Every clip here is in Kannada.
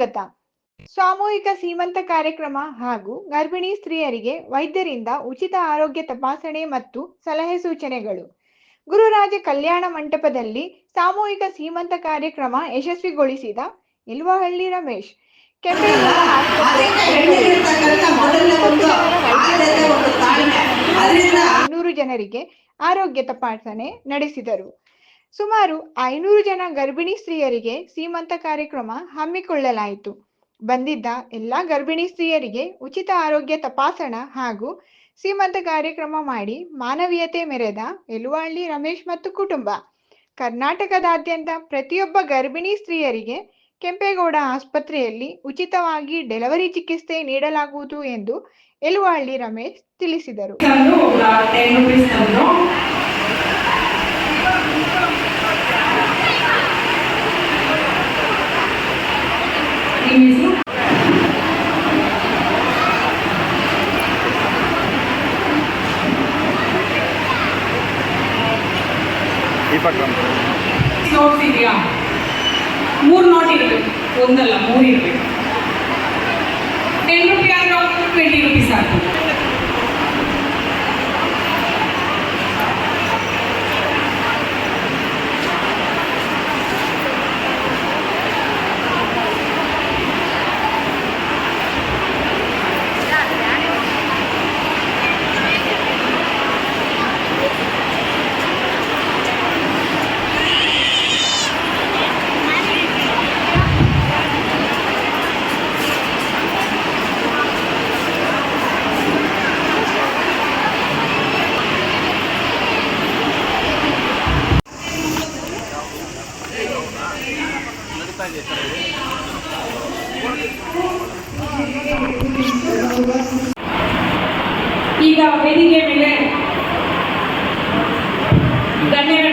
ಸ್ವಾಗತ. ಸಾಮೂಹಿಕ ಸೀಮಂತ ಕಾರ್ಯಕ್ರಮ ಹಾಗೂ ಗರ್ಭಿಣಿ ಸ್ತ್ರೀಯರಿಗೆ ವೈದ್ಯರಿಂದ ಉಚಿತ ಆರೋಗ್ಯ ತಪಾಸಣೆ ಮತ್ತು ಸಲಹೆ ಸೂಚನೆಗಳು. ಗುರುರಾಜ ಕಲ್ಯಾಣ ಮಂಟಪದಲ್ಲಿ ಸಾಮೂಹಿಕ ಸೀಮಂತ ಕಾರ್ಯಕ್ರಮ ಯಶಸ್ವಿಗೊಳಿಸಿದ ಇಲ್ವಹಳ್ಳಿ ರಮೇಶ್. ಕೆಂಪೇಗೌಡ ಆಸ್ಪತ್ರೆ 500 ಜನರಿಗೆ ಆರೋಗ್ಯ ತಪಾಸಣೆ ನಡೆಸಿದರು. ಸುಮಾರು 500 ಜನ ಗರ್ಭಿಣಿ ಸ್ತ್ರೀಯರಿಗೆ ಸೀಮಂತ ಕಾರ್ಯಕ್ರಮ ಹಮ್ಮಿಕೊಳ್ಳಲಾಯಿತು. ಬಂದಿದ್ದ ಎಲ್ಲ ಗರ್ಭಿಣಿ ಸ್ತ್ರೀಯರಿಗೆ ಉಚಿತ ಆರೋಗ್ಯ ತಪಾಸಣಾ ಹಾಗೂ ಸೀಮಂತ ಕಾರ್ಯಕ್ರಮ ಮಾಡಿ ಮಾನವೀಯತೆ ಮೆರೆದ ಇಲ್ವಹಳ್ಳಿ ರಮೇಶ್ ಮತ್ತು ಕುಟುಂಬ. ಕರ್ನಾಟಕದಾದ್ಯಂತ ಪ್ರತಿಯೊಬ್ಬ ಗರ್ಭಿಣಿ ಸ್ತ್ರೀಯರಿಗೆ ಕೆಂಪೇಗೌಡ ಆಸ್ಪತ್ರೆಯಲ್ಲಿ ಉಚಿತವಾಗಿ ಡೆಲಿವರಿ ಚಿಕಿತ್ಸೆ ನೀಡಲಾಗುವುದು ಎಂದು ಇಲ್ವಹಳ್ಳಿ ರಮೇಶ್ ತಿಳಿಸಿದರು. ನೋಟ್ಸ್ ಇದೆಯಾ? 3 ನೋಟ್ ಇರಬೇಕು, ಒಂದಲ್ಲ 3 ಇರಬೇಕು. 10 ರೂಪಾಯಿ ಆದರೆ 20 ರೂಪೀಸ್ ಆಗ್ತದೆ. ಈಗ ವೇದಿಕೆ ಮೇಲೆ ಗಣ್ಯರು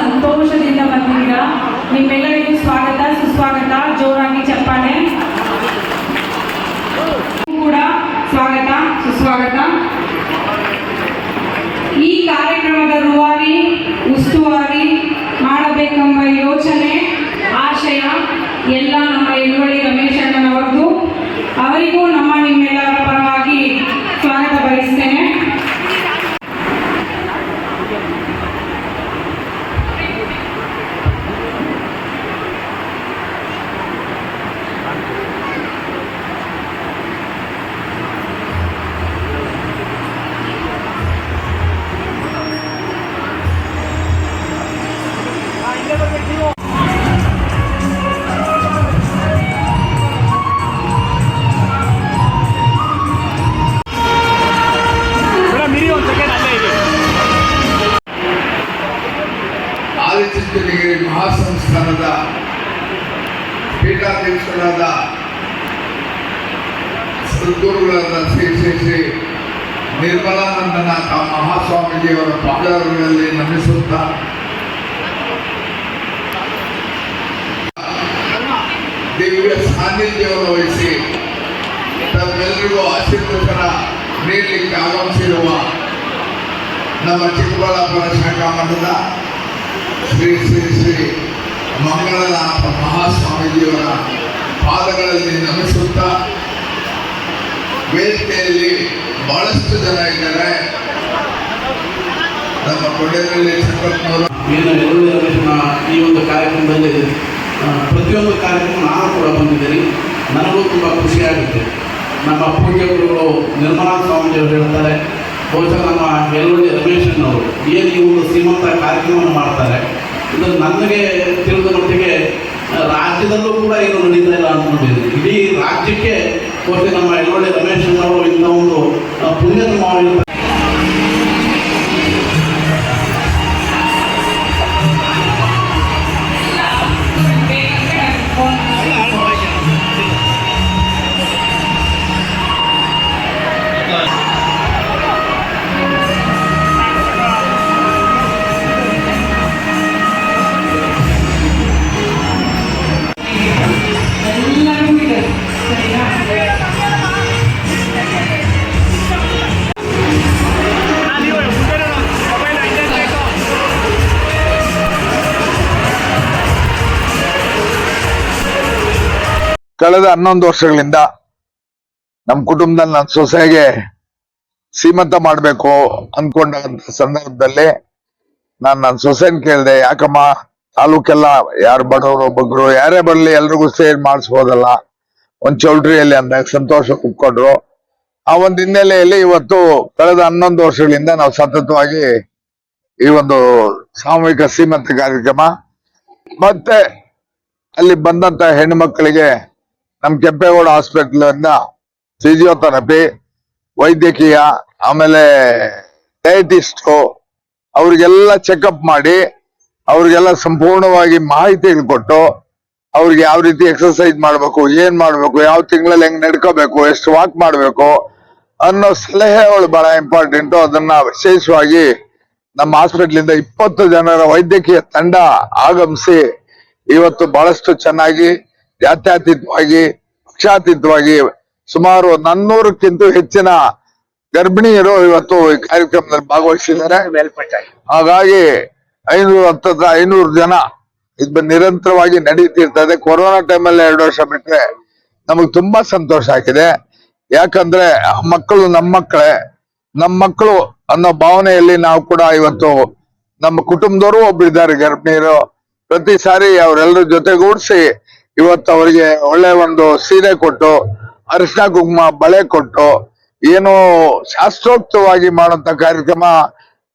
ಸಂತೋಷದಿಂದ ಬಂದಿದ್ದೀರಾ. ನಿಮ್ಮೆಲ್ಲರಿಗೂ ಸ್ವಾಗತ, ಸುಸ್ವಾಗತ. ಜೋರಾಗಿ ಚಪ್ಪಾಳೆ. ಕೂಡ ಸ್ವಾಗತ, ಸುಸ್ವಾಗತ. ಈ ಕಾರ್ಯಕ್ರಮದ ರೂವಾರಿ, ಉಸ್ತುವಾರಿ ಮಾಡಬೇಕೆಂಬ ಯೋಚನೆ, ಆಶಯ ಎಲ್ಲ ನಮ್ಮ ಇಲ್ವಹಳ್ಳಿ ರಮೇಶ್ ಅಣ್ಣನವರದು. ಅವರಿಗೂ ನಿಮ್ಮೆಲ್ಲರ ಪರವಾಗಿ ಸ್ವಾಗತ ಬಯಸ್ತೇನೆ. ಆದಿಚುಂಚನಗಿರಿ ಮಹಾಸಂಸ್ಥಾನದ ಪೀಠಾಧ್ಯಕ್ಷರಾದ ಸದ್ಗುರುಗಳಾದ ಶ್ರೀ ಶ್ರೀ ಶ್ರೀ ನಿರ್ಮಲಾನಂದನಾಥ ಮಹಾಸ್ವಾಮೀಜಿಯವರ ಪಾದಗಳಲ್ಲಿ ನಮಿಸುತ್ತಾ ದಿವ್ಯ ಸಾನ್ನಿಧ್ಯವನ್ನು ವಹಿಸಿ ತಮ್ಮೆಲ್ಲರಿಗೂ ಆಶೀರ್ವಚನ ನೀಡಲಿಕ್ಕೆ ಆಗಮಿಸಿರುವ ನಮ್ಮ ಚಿಕ್ಕಬಳ್ಳಾಪುರ ಶಾಖಾ ಮಠದ ಶ್ರೀ ಶ್ರೀ ಶ್ರೀ ಮಂಗಳನಾಥ ಮಹಾಸ್ವಾಮೀಜಿಯವರ ಪಾದಗಳಲ್ಲಿ ನಮಿಸುತ್ತಾ ವೇದಿಕೆಯಲ್ಲಿ ಬಹಳಷ್ಟು ಜನ ಇದ್ದಾರೆ. ನಮ್ಮ ಕೊಡೇನಹಳ್ಳಿ ಚಕ್ರಪ್ಪನವರು ಏನು ಎಳ್ಳುಳ್ಳಿ ರಮೇಶನ ಈ ಒಂದು ಕಾರ್ಯಕ್ರಮದಲ್ಲಿ ಪ್ರತಿಯೊಂದು ಕಾರ್ಯಕ್ರಮ ನಾನು ಕೂಡ ಬಂದಿದ್ದೀನಿ. ನನಗೂ ತುಂಬ ಖುಷಿಯಾಗುತ್ತೆ. ನಮ್ಮ ಪೂಜ್ಯ ಗುರುಗಳು ನಿರ್ಮಲಾ ಸ್ವಾಮೀಜಿಯವರು ಹೇಳ್ತಾರೆ, ಬಹುಶಃ ನಮ್ಮ ಎಳ್ಳುಳ್ಳಿ ರಮೇಶನವರು ಏನು ಈ ಒಂದು ಶ್ರೀಮಂತ ಕಾರ್ಯಕ್ರಮವನ್ನು ಮಾಡ್ತಾರೆ, ಇದು ನನಗೆ ತಿಳಿದ ಮಟ್ಟಿಗೆ ರಾಜ್ಯದಲ್ಲೂ ಕೂಡ ಏನು ನಡೀತಾ ಇಲ್ಲ ಅಂದ್ಕೊಂಡಿದ್ದೀನಿ. ಇಡೀ ರಾಜ್ಯಕ್ಕೆ ಬಹುಶಃ ನಮ್ಮ ಎಳ್ಳುಳ್ಳಿ ರಮೇಶನವರು ಇಂಥ ಒಂದು ಪುಣ್ಯತಮವಾಗಿರ್ತಾರೆ. ಎಲ್ಲರಿಗೂ ಇದೆ, ಸರಿನಾ? ಕಳೆದ 11 ವರ್ಷಗಳಿಂದ ನಮ್ಮ ಕುಟುಂಬದಲ್ಲಿ ನನ್ನ ಸೊಸೆಗೆ ಸೀಮಂತ ಮಾಡಬೇಕು ಅನ್ಕೊಂಡ ಸಂದರ್ಭದಲ್ಲಿ ನಾನು ನನ್ನ ಸೊಸೆನ್ ಕೇಳಿದೆ, ಯಾಕಮ್ಮ ತಾಲೂಕೆಲ್ಲ ಯಾರು ಬಡವರು ಬಗ್ಗರು ಯಾರೇ ಬರ್ಲಿ ಎಲ್ರಿಗೂ ಸೇರಿ ಮಾಡಿಸ್ಬೋದಲ್ಲ ಒಂದ್ ಚೌಲ್ಟ್ರಿಯಲ್ಲಿ ಅಂದಾಗ ಸಂತೋಷ ಒಪ್ಕೊಂಡ್ರು. ಆ ಒಂದು ಹಿನ್ನೆಲೆಯಲ್ಲಿ ಇವತ್ತು ಕಳೆದ 11 ವರ್ಷಗಳಿಂದ ನಾವು ಸತತವಾಗಿ ಈ ಒಂದು ಸಾಮೂಹಿಕ ಸೀಮಂತ ಕಾರ್ಯಕ್ರಮ ಮತ್ತೆ ಅಲ್ಲಿ ಬಂದಂತ ಹೆಣ್ಣು ಮಕ್ಕಳಿಗೆ ನಮ್ ಕೆಂಪೇಗೌಡ ಹಾಸ್ಪಿಟಲ್ ಇಂದ ಫಿಸಿಯೋಥೆರಪಿ, ವೈದ್ಯಕೀಯ, ಆಮೇಲೆ ಡಯಟಿಸ್ಟ್ ಅವ್ರಿಗೆಲ್ಲ ಚೆಕಪ್ ಮಾಡಿ ಅವ್ರಿಗೆಲ್ಲ ಸಂಪೂರ್ಣವಾಗಿ ಮಾಹಿತಿಗಳು ಕೊಟ್ಟು ಅವ್ರಿಗೆ ಯಾವ ರೀತಿ ಎಕ್ಸರ್ಸೈಸ್ ಮಾಡ್ಬೇಕು, ಏನ್ ಮಾಡ್ಬೇಕು, ಯಾವ ತಿಂಗಳಲ್ಲಿ ಹೆಂಗ್ ನಡ್ಕೋಬೇಕು, ಎಷ್ಟು ವಾಕ್ ಮಾಡ್ಬೇಕು ಅನ್ನೋ ಸಲಹೆಗಳು ಬಹಳ ಇಂಪಾರ್ಟೆಂಟ್. ಅದನ್ನ ವಿಶೇಷವಾಗಿ ನಮ್ಮ ಹಾಸ್ಪಿಟ್ಲಿಂದ 20 ಜನರ ವೈದ್ಯಕೀಯ ತಂಡ ಆಗಮಿಸಿ ಇವತ್ತು ಬಹಳಷ್ಟು ಚೆನ್ನಾಗಿ ಜಾತ್ಯತೀತವಾಗಿ ಪಕ್ಷಾತೀತವಾಗಿ ಸುಮಾರು 400ಕ್ಕಿಂತ ಹೆಚ್ಚಿನ ಗರ್ಭಿಣಿಯರು ಇವತ್ತು ಈ ಕಾರ್ಯಕ್ರಮದಲ್ಲಿ ಭಾಗವಹಿಸಿದ್ದಾರೆ. ಹಾಗಾಗಿ 500 ಜನ ಇದು ನಿರಂತರವಾಗಿ ನಡೀತಿರ್ತದೆ. ಕೊರೋನಾ ಟೈಮಲ್ಲಿ 2 ವರ್ಷ ಬಿಟ್ರೆ ನಮಗ್ ತುಂಬಾ ಸಂತೋಷ ಆಗಿದೆ. ಯಾಕಂದ್ರೆ ಆ ಮಕ್ಕಳು ನಮ್ಮ ಮಕ್ಕಳು ಅನ್ನೋ ಭಾವನೆಯಲ್ಲಿ ನಾವು ಕೂಡ ಇವತ್ತು ನಮ್ಮ ಕುಟುಂಬದವರು ಒಬ್ಬರಿದ್ದಾರೆ ಗರ್ಭಿಣಿಯರು. ಪ್ರತಿ ಸಾರಿ ಅವರೆಲ್ಲರ ಜೊತೆಗೂಡಿಸಿ ಇವತ್ತು ಅವರಿಗೆ ಒಳ್ಳೆ ಒಂದು ಸೀರೆ ಕೊಟ್ಟು, ಅರಿಶಿನ ಕುಂಕುಮ ಬಳೆ ಕೊಟ್ಟು ಏನು ಶಾಸ್ತ್ರೋಕ್ತವಾಗಿ ಮಾಡುವಂತ ಕಾರ್ಯಕ್ರಮ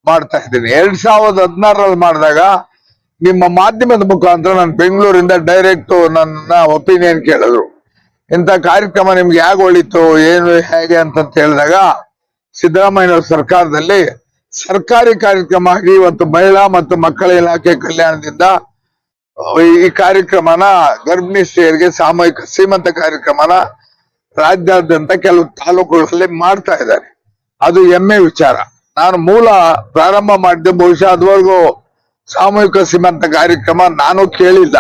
ಮಾಡ್ತಾ ಇದ್ದೀನಿ. 2016ರಲ್ಲಿ ಮಾಡಿದಾಗ ನಿಮ್ಮ ಮಾಧ್ಯಮದ ಮುಖಾಂತರ ನಾನು ಬೆಂಗಳೂರಿಂದ ಡೈರೆಕ್ಟ್ ನನ್ನ ಒಪಿನಿಯನ್ ಕೇಳಿದ್ರು, ಇಂಥ ಕಾರ್ಯಕ್ರಮ ನಿಮ್ಗೆ ಹೇಗೆ ಒಳಿತು ಏನು ಹೇಗೆ ಅಂತ ಹೇಳಿದಾಗ ಸಿದ್ದರಾಮಯ್ಯ ಸರ್ಕಾರದಲ್ಲಿ ಸರ್ಕಾರಿ ಕಾರ್ಯಕ್ರಮ ಆಗಿ ಇವತ್ತು ಮಹಿಳಾ ಮತ್ತು ಮಕ್ಕಳ ಇಲಾಖೆ ಕಲ್ಯಾಣದಿಂದ ಈ ಕಾರ್ಯಕ್ರಮನ ಗರ್ಭಿಣಿ ಸ್ತ್ರೀಯರಿಗೆ ಸಾಮೂಹಿಕ ಸೀಮಂತ ಕಾರ್ಯಕ್ರಮನ ರಾಜ್ಯಾದ್ಯಂತ ಕೆಲವು ತಾಲೂಕುಗಳಲ್ಲಿ ಮಾಡ್ತಾ ಇದ್ದಾರೆ. ಅದು ಹೆಮ್ಮೆ ವಿಚಾರ. ನಾನು ಮೂಲ ಪ್ರಾರಂಭ ಮಾಡಿದ್ದೆ, ಬಹುಶಃ ಅದುವರೆಗೂ ಸಾಮೂಹಿಕ ಸೀಮಂತ ಕಾರ್ಯಕ್ರಮ ನಾನು ಕೇಳಿಲ್ಲ.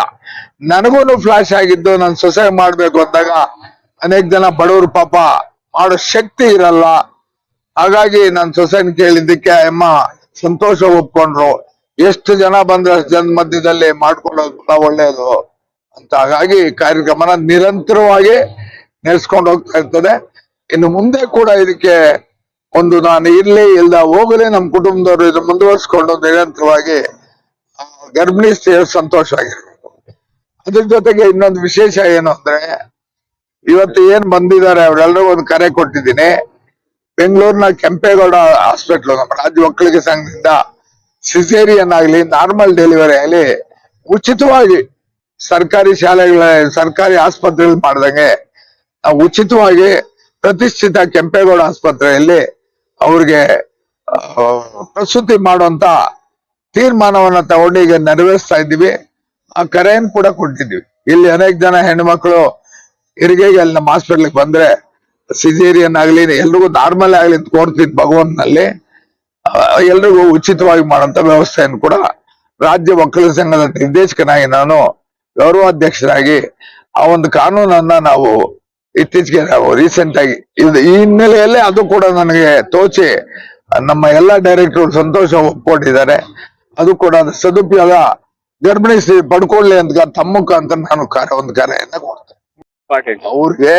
ನನಗೂ ಫ್ಲಾಶ್ ಆಗಿದ್ದು ನನ್ನ ಸೊಸೆ ಮಾಡ್ಬೇಕು ಅಂದಾಗ ಅನೇಕ ಜನ ಬಡವರು ಪಾಪ ಮಾಡೋ ಶಕ್ತಿ ಇರಲ್ಲ. ಹಾಗಾಗಿ ನನ್ನ ಸೊಸೆನ್ ಕೇಳಿದ್ದಕ್ಕೆ ಅಮ್ಮ ಸಂತೋಷ ಒಪ್ಕೊಂಡ್ರು. ಎಷ್ಟು ಜನ ಬಂದ್ರೆ ಅಷ್ಟು ಜನ ಮಧ್ಯದಲ್ಲಿ ಮಾಡ್ಕೊಳ್ಳೋದು ಬಹಳ ಒಳ್ಳೆಯದು ಅಂತ. ಹಾಗಾಗಿ ಕಾರ್ಯಕ್ರಮನ ನಿರಂತರವಾಗಿ ನಡೆಸ್ಕೊಂಡು ಹೋಗ್ತಾ ಇರ್ತದೆ. ಇನ್ನು ಮುಂದೆ ಕೂಡ ಇದಕ್ಕೆ ಒಂದು ನಾನು ಇರ್ಲಿ ಇಲ್ದ ಹೋಗಲೇ ನಮ್ಮ ಕುಟುಂಬದವರು ಇದು ಮುಂದುವರಿಸ್ಕೊಂಡು ನಿರಂತರವಾಗಿ ಗರ್ಭಿಣಿ ಸ್ತ್ರೀಯರು ಸಂತೋಷವಾಗಿರ್ಬೇಕು. ಅದ್ರ ಜೊತೆಗೆ ಇನ್ನೊಂದು ವಿಶೇಷ ಏನು ಅಂದ್ರೆ, ಇವತ್ತು ಏನ್ ಬಂದಿದ್ದಾರೆ ಅವರೆಲ್ಲರೂ ಒಂದು ಕರೆ ಕೊಟ್ಟಿದ್ದೀನಿ. ಬೆಂಗಳೂರಿನ ಕೆಂಪೇಗೌಡ ಹಾಸ್ಪಿಟ್ಲು ನಮ್ಮ ರಾಜ್ಯ ಒಕ್ಕಲಿಗ ಸಂಘದಿಂದ ಸಿಸೇರಿಯನ್ ಆಗ್ಲಿ ನಾರ್ಮಲ್ ಡೆಲಿವರಿ ಆಗ್ಲಿ ಉಚಿತವಾಗಿ ಸರ್ಕಾರಿ ಸರ್ಕಾರಿ ಆಸ್ಪತ್ರೆಯಲ್ಲಿ ಮಾಡ್ದಂಗೆ ನಾವು ಉಚಿತವಾಗಿ ಪ್ರತಿಷ್ಠಿತ ಕೆಂಪೇಗೌಡ ಆಸ್ಪತ್ರೆಯಲ್ಲಿ ಅವ್ರಿಗೆ ಪ್ರಸೂತಿ ಮಾಡುವಂತ ತೀರ್ಮಾನವನ್ನ ತಗೊಂಡು ಈಗ ನೆರವೇರಿಸ್ತಾ ಇದ್ದೀವಿ. ಆ ಕರೆಯನ್ನು ಕೂಡ ಕೊಟ್ಟಿದ್ವಿ. ಇಲ್ಲಿ ಅನೇಕ ಜನ ಹೆಣ್ಮಕ್ಳು ಹೆರಿಗೆಗೆ ಅಲ್ಲಿ ನಮ್ಮ ಹಾಸ್ಪಿಟ್ಲಿಗೆ ಬಂದ್ರೆ ಸಿಸೇರಿಯನ್ ಆಗ್ಲಿ ಎಲ್ರಿಗೂ ನಾರ್ಮಲ್ ಆಗ್ಲಿ ಅಂತ ಕೋರ್ತಿದ್ ಭಗವಂತನಲ್ಲಿ ಎಲ್ರಿಗೂ ಉಚಿತವಾಗಿ ಮಾಡುವಂತ ವ್ಯವಸ್ಥೆಯನ್ನು ಕೂಡ ರಾಜ್ಯ ಒಕ್ಕಲಿಗ ಸಂಘದ ನಿರ್ದೇಶಕನಾಗಿ ನಾನು ಗೌರವಾಧ್ಯಕ್ಷರಾಗಿ ಆ ಒಂದು ಕಾನೂನನ್ನ ನಾವು ಇತ್ತೀಚೆಗೆ ನಾವು ರೀಸೆಂಟ್ ಆಗಿ ಈ ಹಿನ್ನೆಲೆಯಲ್ಲಿ ಅದು ಕೂಡ ನನಗೆ ತೋಚಿ ನಮ್ಮ ಎಲ್ಲಾ ಡೈರೆಕ್ಟರ್ ಸಂತೋಷ ಒಪ್ಕೊಂಡಿದ್ದಾರೆ. ಅದು ಕೂಡ ಸದುಪಯೋಗ ಗರ್ಭಿಣಿ ಪಡ್ಕೊಳ್ಳಿ ಅಂತ ತಮ್ಮ ಮುಖಾಂತರ ನಾನು ಒಂದು ಕಾರ್ಯನ್ನ ಕೊಡ್ತೇನೆ. ಅವ್ರಿಗೆ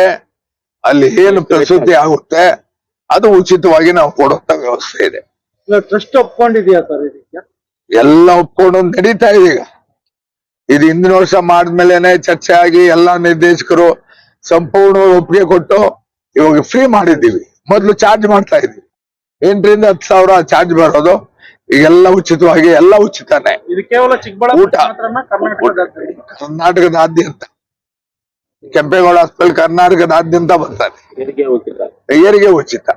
ಅಲ್ಲಿ ಏನು ಪ್ರಸೂತಿ ಆಗುತ್ತೆ ಅದು ಉಚಿತವಾಗಿ ನಾವು ಕೊಡುವಂತ ವ್ಯವಸ್ಥೆ ಇದೆ. ಟ್ರಸ್ಟ್ ಒಪ್ಕೊಂಡಿದ್ಯಾ ಸರ್ ಇದಕ್ಕೆ? ಎಲ್ಲ ಒಪ್ಕೊಂಡು ನಡೀತಾ ಇದೆ ಈಗ. ಇದು ಹಿಂದಿನ ವರ್ಷ ಮಾಡಿದ್ಮೇಲೆನೆ ಚರ್ಚೆ ಆಗಿ ಎಲ್ಲಾ ನಿರ್ದೇಶಕರು ಸಂಪೂರ್ಣ ಒಪ್ಪಿಗೆ ಕೊಟ್ಟು ಇವಾಗ ಫ್ರೀ ಮಾಡಿದ್ದೀವಿ. ಮೊದ್ಲು ಚಾರ್ಜ್ ಮಾಡ್ತಾ ಇದ್ವಿ, 8,000 ರಿಂದ 10,000 ಚಾರ್ಜ್ ಬರೋದು. ಈಗೆಲ್ಲ ಉಚಿತವಾಗಿ, ಎಲ್ಲ ಉಚಿತನೇ. ಇದು ಕೇವಲ ಚಿಕ್ಕಬಳ್ಳಾಪುರ ಊಟ. ಮಾತ್ರನಾ ಕರ್ನಾಟಕದಾದ್ಯಂತ? ಕರ್ನಾಟಕದಾದ್ಯಂತ ಕೆಂಪೇಗೌಡ ಹಾಸ್ಪಿಟಲ್ ಕರ್ನಾಟಕದಾದ್ಯಂತ ಬರ್ತಾರೆ. ಹೆರಿಗೆ ಉಚಿತ.